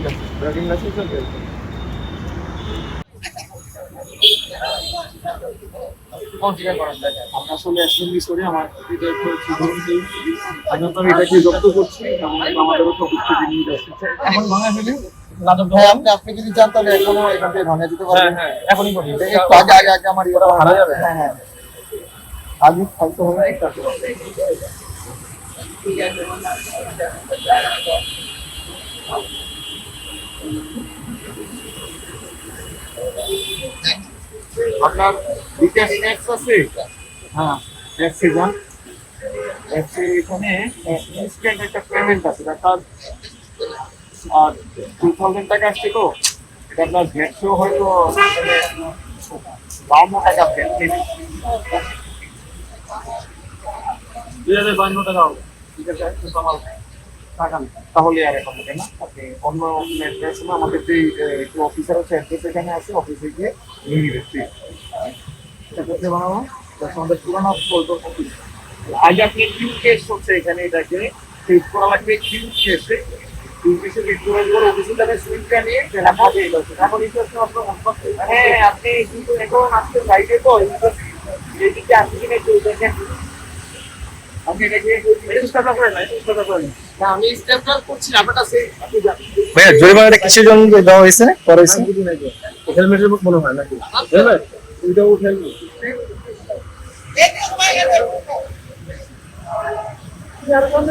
আছে, driving licence আছে। আমরা আসলে মিস করি আমার এটা একটু এখন তো আমি এটাকে জব্দ করছি এবং আমাদেরও তো প্রস্তুতি নিয়ে যাচ্ছি এখন ভাঙা ফেলে নাটক ভাই আপনি যদি চান তাহলে এখনো এখান থেকে ভাঙা যেতে পারবেন। হ্যাঁ এখনই করি, একটু আগে আগে আগে আমার ইয়েটা হারা যাবে। হ্যাঁ হ্যাঁ আগে ফালতু হবে একটা আপনার বিকাশ অ্যাপস আছে। হ্যাঁ অ্যাপসে যান, অ্যাপসে এখানে ইনস্ট্যান্ট একটা পেমেন্ট আছে আপনার, আর 2000 টাকা আসছে তো এটা আপনার ভ্যাটসও হয়তো 52 টাকা ভ্যাট নেবে, 2052 টাকা হবে। ঠিক আছে কিন্তু আমার টাকা নেই, তাহলে আর এখন হবে না। আপনি অন্য অ্যাড্রেস আমাদের যে অফিসার আছে অ্যাড্রেস এখানে আছে, অফিসে গিয়ে নিয়ে নেবেন। ঠিক আছে বানাবো আমাদের পুরানো ফোল্ডার অফিস। আগে আপনি কিউ কেস হচ্ছে এখানে এটাকে সেভ করা লাগবে কিউ কেসে। কিউ কেসে বিক্রয় করে অফিসে যাবে সুইচটা নিয়ে লেখা দিয়ে গেছে। এখন ইন্টারেস্ট আপনার হ্যাঁ আপনি কিন্তু এখন আসতে চাইবে তো এদিকে আসছি কিনা একটু দেখেন। আপনি এটাকে স্টার্ট করেন না, স্টার্ট করেন না, আমি স্টেপলার করছি আপনার কাছে। আপনি ভাইয়া জরিমানাটা কিসের জন্য দেওয়া হয়েছে করা হয়েছে? হেলমেটের মনে হয় নাকি হেলমেট উইদাউট হেলমেট আর কোন